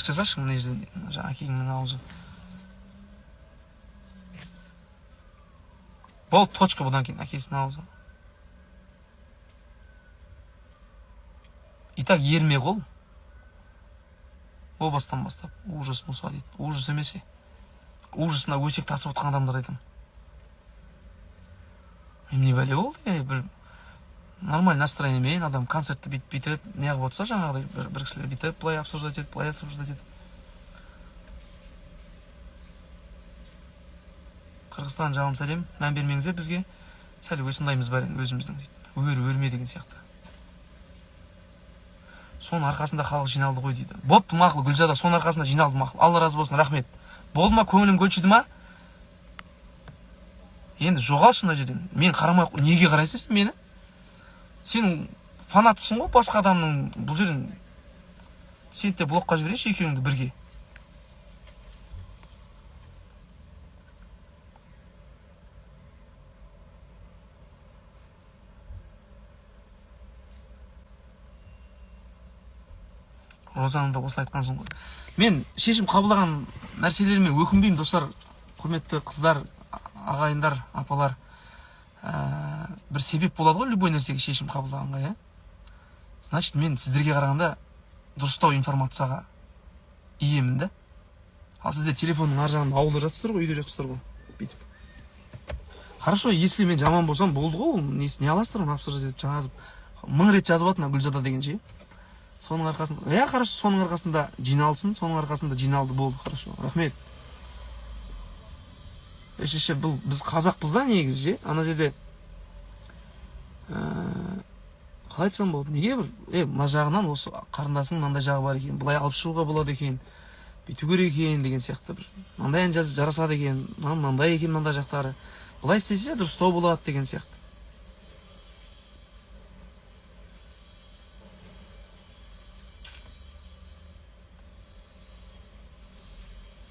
жасашы мына жерден жаңа әкеңнің аузы. Болды, точка, бұдан кейін әкесінің аузы. Итак, ерме қол. О бастан бастап. Ужас Муса дейді. Ужас емесе. Ужас мына өсек тасып отқан адамдар айтам. Не бәле болды? Бір нормальный настроениемен адам концертті бүйтіп, неғып отырса жаңағыдай бір кісілер бүйтіп, былай обсуждать етіп, былай обсуждать етіп. Қырғызстан жалын сәлем. Мән бермеңіздер бізге. Сәл осындаймыз бар өзіміздің. Өрме деген сияқты. Соның арқасында халық жиналды ғой дейді. Бопты мақұл, Гүлзада, соның арқасында жиналды мақұл. Алла разы болсын, рахмет. Болды ма, көңілің көлшіді ма? Енді жоғалшы мына жерден. Мен қарамай, неге қарайсыз мені? Сен фанатысың ғой басқа адамның бұл жерін. Сен де блокқа жіберейші екеуіңді бірге. Розаның да осылай айтқансың ғой. Мен шешім қабылдаған нәрселеріме өкінбеймін, достар, құрметті қыздар, ағайындар, апалар. Бір себеп болады ғой любой нәрсеге шешім қабылдағанға, иә? Значит, мен сіздерге қарағанда дұрыстау информацияға иемін да. Ал сізде телефонның ар жағында ауылда жатсыздар ғой, үйде жатсыздар ғой. Бүйтіп. Хорошо, если мен жаман болсам, болды ғой, не аласыздар, обсуждать етіп жазып. 1000 рет жазып атына Гүлзада дегенше. Соның арқасында, хорошо, соның арқасында жиналсын, соның арқасында жиналды, болды, хорошо, рахмет. Ешеше, біз қазақпыз да негізі, ана жерде қалай айтсам болды, неге бір, мына жағынан осы қарындасың мынандай жағы бар екен, былай алып шығуға болады екен, бүйту керек екен деген сияқты бір, мынандай ән жарасады екен, мынандай екен мынандай жақтары, былай істесе дұрыстау болады деген сияқты.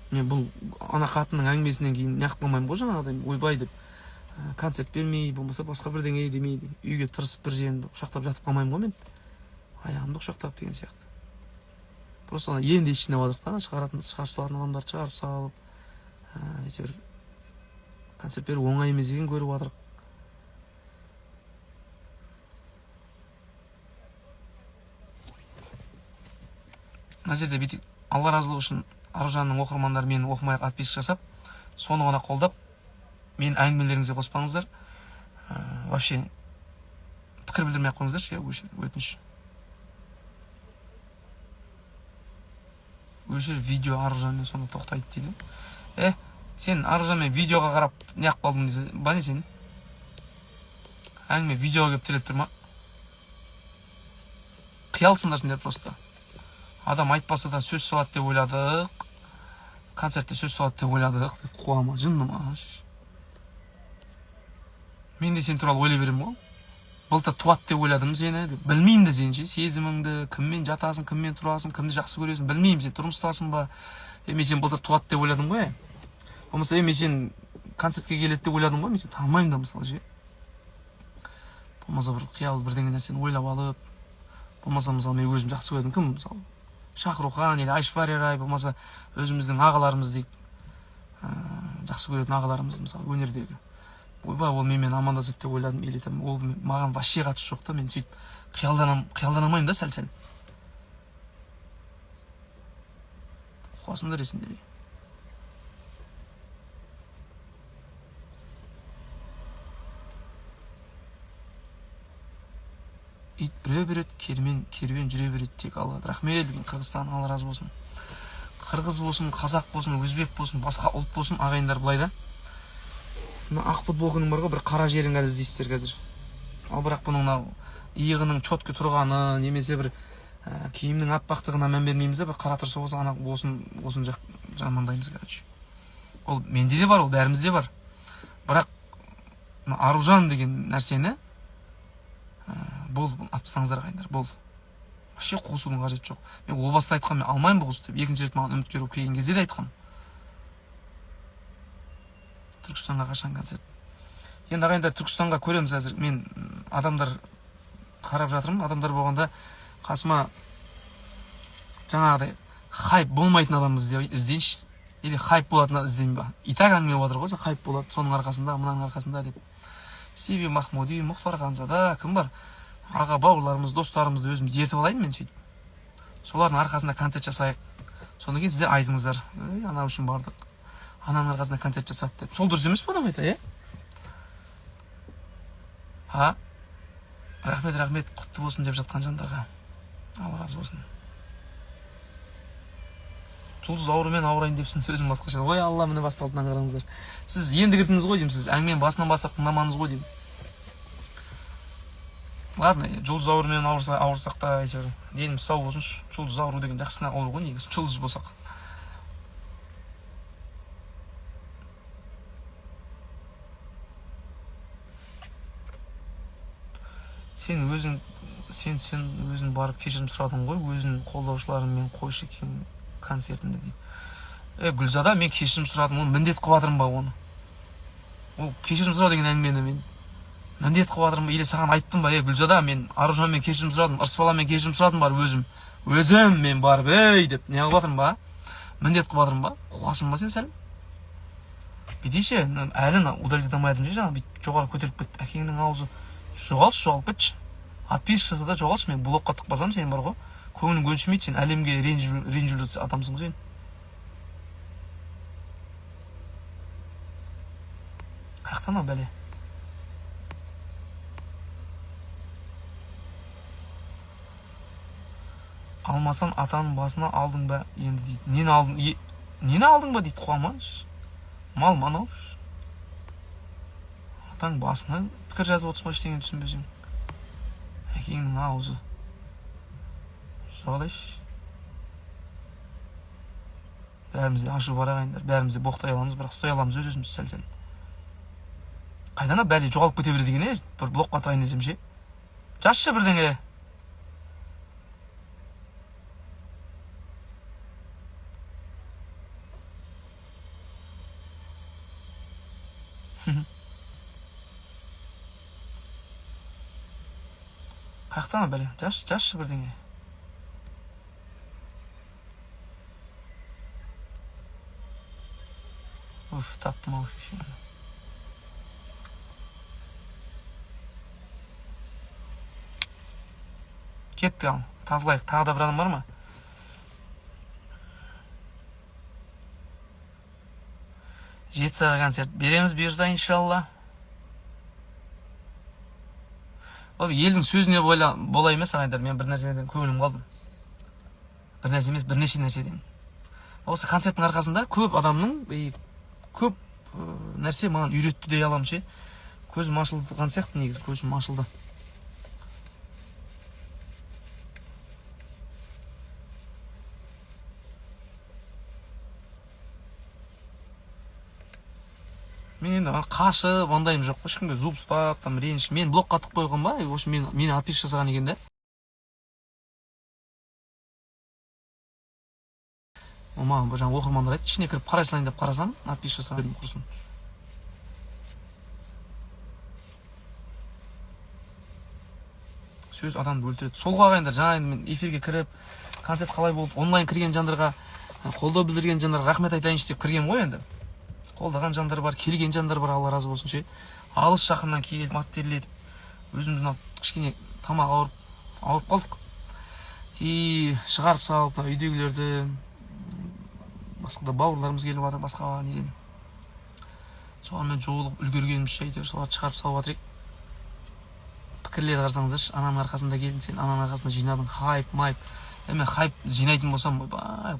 Мен бұл ана қатынның әңгімесінен кейін неғып қалмаймын ғой жаңағыдай ойбай деп концерт бермей, болмаса басқа бірдеңе демейді. Үйге тырысып бір жерімді құшақтап жатып қалмаймын ғой мен. Аяғымды құшақтап деген сияқты. Просто енді ішіне бадырық та, шығарып салатын адамдарды шығарып салып, әйтеуір концерт беру оңай емес екенін көріп бадырық. Мына жерде бүйтіп Алла разылығы үшін Аружанның оқырмандары мені оқымай подписка жасап, соны ғана қолдап, мен әңгімелеріңізге қоспаңыздар. Вообще пікір білдірмей қойыңыздаршы, өтініш. Өшір видео Аружанмен сонда тоқтайды дейді. Сен Аружанмен видеоға қарап неғып қалдың дейсіз, ба не сен? Әңгіме видеоға кеп тіреп тұрма. Қиялсыңдар сендер просто. Адам айтпаса да сөз салады деп ойладық. Концертте сөз салады деп ойладық. Қуама, жынным аш. Мен де сен туралы ойлай берем ғой. Былтыр туат деп ойладым сені. Білмеймін де сен ше, сезіміңді, кіммен жатасың, кіммен тұрасың, кімді жақсы көресің, білмеймін, сен тұрмыстасың ба. Мен сен былтыр туат деп ойладым ғой. Болмаса мен сен концертке келеді деп ойладым ғой, мен сен танымаймын да мысалы ше. Болмаса бір қиял бірдеңе нәрсені ойлап алып, болмаса мысалы мен өзім жақсы көрдім, кім мысалы Шахрухан или Айшвария Рай, болмаса өзіміздің ағаларымыз дейік, жақсы көретін ағаларымыз мысалы өнердегі. Ойбай, ол менімен амандасады деп ойладым, или там ол маған вообще қатысы жоқ та, мен сөйтіп қиялданамаймын да сәл-сәл. Қуасыңдар есіңдер. Ит үре береді, керуен жүре береді, тек Алла. Рахмет деген Қырғызстан, Алла разы болсын. Қырғыз болсын, қазақ болсын, өзбек болсын, басқа ұлт болсын, ағайындар былай да. Мына ақ футболканың бар ғой, бір қара жерін қазір іздейсіздер қазір. Ал бірақ бұның иығының чоткі тұрғаны, немесе бір киімнің аппақтығына мән бермейміз да, бір қара тұрса болса, ана осын жамандаймыз, короче. Ол менде де бар, ол бәрімізде бар. Бірақ Аружан деген нәрсені болды, апсаңыздар ағайындар, болды. Вообще қосудың қажеті жоқ. Мен о баста айтқам, мен алмаймын бұл қосу деп, екінші рет маған үміткер болып келген кезде де айтқам. Түркістанға қашан концерт? Енді ағайындар, Түркістанға көреміз әзір. Мен адамдар қарап жатырмын, адамдар болғанда қасыма жаңағыдай хайп болмайтын адамды іздейінші. Или хайп болатын іздейін ба. И так әңгіме жатыр ғой, хайп болады, соның арқасында, мынаның арқасында деп. Сиви Махмуди, Мұхтар Ханзада, кім бар? Аға бауырларымыз, достарымызды өзіміз ертіп алайын мен сөйтіп. Солардың арқасында концерт жасайық. Содан кейін сіздер айтыңыздар, ана үшін бардық. Ананың арқасында концерт жасады деп. Сол дұрыс емес пе адам айта, Ха? Рахмет, құтты болсын деп жатқан жандарға. Алла разы болсын. Жұлдыз аурумен ауырайын депсін, сөзім басқаша. Ой, Алла, міне басталдынан қараңыздар. Сіз енді кірдіңіз ғой деймін, сіз әңгімен басынан бастап тыңдамаңыз ғой деймін. Ладно, жұлдыз аурумен ауырсақ та әйтеуір деніміз сау болсыншы. Жұлдыз ауру деген жақсына ауру ғой, негізі жұлдыз болсақ. Сен өзің барып кешірім сұрадың ғой, өзің қолдаушыларыңмен қойшы екен концертінде дейді. Гүлзада, мен кешірім сұрадым, оны міндет қылып жатырмын ба оны? Ол кешірім сұрау деген әңгімені мен міндет қылып жатырмын ба? Или саған айттым ба, Гүлзада, мен Аружанмен кешірім сұрадым, Ырысбаламен кешірім сұрадым барып өзім мен барып, деп не қылып жатырмын ба? Міндет қылып жатырмын ба? Қуасың ба сен сәл? Бүйтейші, әлі удалить етамайдым же, жаңа бүйтіп жоғары көтеріліп кетті. Әкеңнің аузы жоғалып кетші. Отписка жасада жоғалшы, мен блокқа тықпасам сен бар ғой. Көңілің көншімейді, сен әлемге ренжілі адамсың ғой сен. Қаяқтан бәле? Алмасан атаның басына алдың ба енді дейді. Нені алдың ба дейді, қуамаш. Мал манау. Атаң басына пікір жазып отырсың ба ештеңе түсінбесең. Әкеңнің аузы. Жоғалайш. Бәрімізде ашу бар ағайындар, бәрімізде боқтай аламыз, бірақ ұстай аламыз өзіміз сәл-сәл. Қайдана бәле жоғалып кете береді деген, бір блокқа тайын десем ше. Жазшы бірдеңе. Қаяқтана бәле, жазшы бірдеңе. Таптым ау шешені. Кетті ал, тазылайық. Тағы да бір адам бар ма? Жетісайға концерт береміз бұйырса иншалла. Елдің сөзіне бола емес ағайындар, мен бір нәрседен көңілім қалдым. Бір нәрсе емес, бірнеше нәрседен. Осы концерттің арқасында көп адамның көп нәрсе маған үйретті дей аламын ше. Көзім ашылған сияқты, негізі көзім ашылды. Мен енді қашып, ондайым жоқ. Ешкімге зуб ұстап, реніш. Мен блокқа тық қойған ба, мені отписка жасаған екен де. Маған жаңа оқырмандар айтты, ішіне кіріп қарай салайын деп қарасам, отписка жасаған құрсын. Сөз адамды өлтіреді. Солға ағайындар, жаңа мен эфирге кіріп, концерт қалай болып, онлайн кірген жандарға, қолдау білдірген жандарға рахмет айтайыншы деп кірген ғой енді. Қолдаған жандар бар, келген жандар бар, Алла разы болсын ше. Алыс жақыннан келіп, маттерлетіп, өзіміздің кішкене тамақ ауырып қалдық. Шығарып салып, үйдегілерді, басқа да бауырларымыз келіп жатыр, басқа неден. Соғанмен жолығып үлгергенімізше әйтеуір соларды шығарып салып жатырық. Пікірлерді қарсаңыздаршы, ананың арқасында келдің сен, ананың арқасында жинадың, хайп. Мен хайп жинайтын болсам,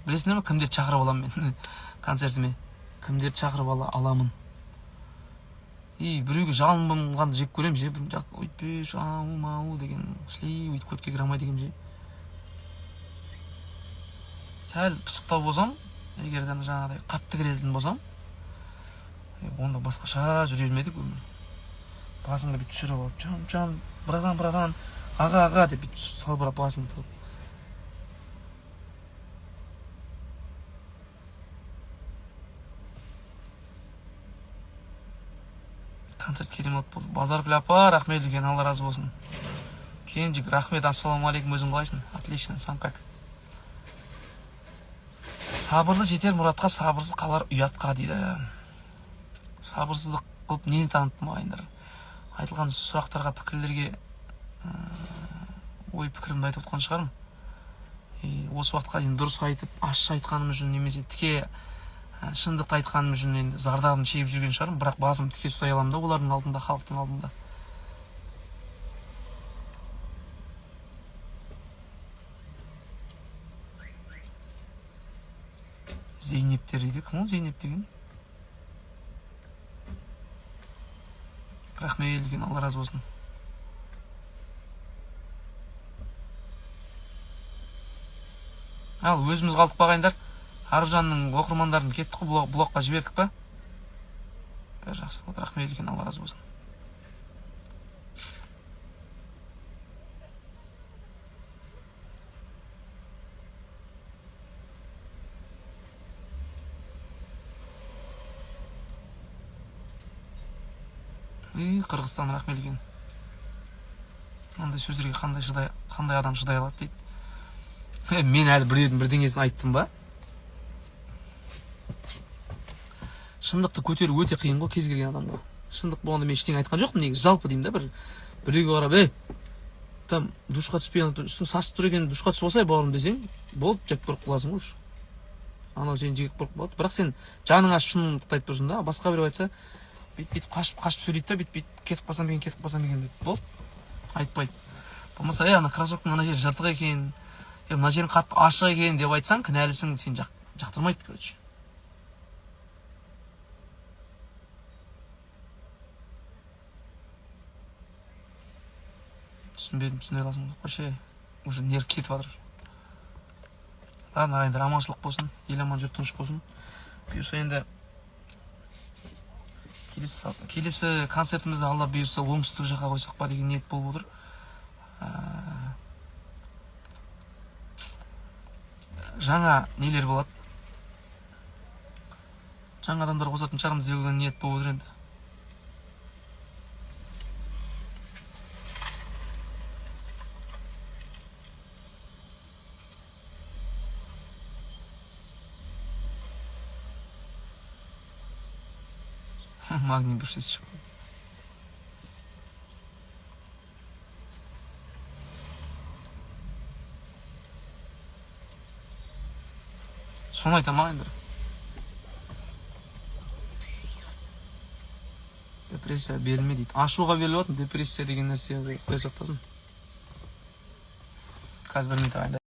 білесіңдер ме, кімдерді шақырып аламын мен концертіме? Кімдерді шақырып аламын? Біреуге жалынғанды жеп көрем же, өйтпеш, ау деген, шлей, өйтіп көтке кірамай деген же. Сәл пысықтау болсам, егерден жаңағыдай қатты кірелетін болсам, онда басқаша жүрер ме едік өмір. Басыңды бүйтіп түсіріп алып, жан, братан, аға деп бүйтіп салбырап басыңды салып. Концерт керемет болды. Базаргүл апа, рахмет үлкен, Алла разы болсын. Кенжик, рахмет, ассаламу алейкум, өзің қалайсың? Отлично, сам как? Сабырлы жетер мұратқа, сабырсыз қалар ұятқа дейді. Сабырсыздық қылып нені танытмайындар. Айтылған сұрақтарға, пікірлерге ой пікірімді айтып отқан шығарым. Осы уақытқа дейін дұрыс айтып, ашық айтқаным үшін немесе тіке шындықты айтқаным үшін енді зардабын шегіп жүрген шығарым, бірақ басым тіке ұстай аламын да олардың алдында, халықтың алдында. Зейнептер дейді. Кім ол Зейнеп деген? Рахмет үлкен, Алла разы болсын. Ал өзіміз қалдық бағайындар. Аружанның оқырмандарын кеттік қой, блокқа жібердік па? Бәрі жақсы болды. Рахмет үлкен, Алла разы болсын. Қырғызстан рахмет үлкен. Мынандай сөздерге қандай адам шыдай алады дейді. Мен әлі бірдеңесін айттым ба? Шындықты көтеру өте қиын ғой кез келген адамға. Шындық болғанда мен ештеңе айтқан жоқпын, негізі жалпы деймін да, біреуге қарап, там душқа түспей, үстің сасып тұр екен, душқа түсіп алсай бауырым десең, болды, жек көріп қаласың ғой. Анау сені жек көріп қалады. Бірақ сен жаның ашып шындықты айтып тұрсың да, басқа біреу айтса, бүйтіп қашып сөйлейді да, бүйтіп кетіп қалсам екен деп, болды, айтпайды. Болмаса, ана кроссовканың ана жері жыртық екен, мына жерің қатты ашық екен деп айтсаң, кінәлісің, сен жақтырмайды, короче. Түсінбедім, түсіне аласың. Қойшы, уже нерв кетіп жатыр. Ладно, ағайындар, аманшылық болсын, ел аман, жұрт тыныш болсын. Бұйырса енді келесі концертімізді Алла бұйырса оңтүстік жаққа қойсақ па деген ниет болып отыр. Жаңа нелер болады. Жаңа адамдар қосатын шығармыз деген ниет болып отыр енді. Магний бір шесть шығып. Соны айтам ағайындар. Депрессия берілме дейді. Ашуға беріліп отын, депрессия деген нәрсе құдай сақтасын. Қазір білмейді ағайындар.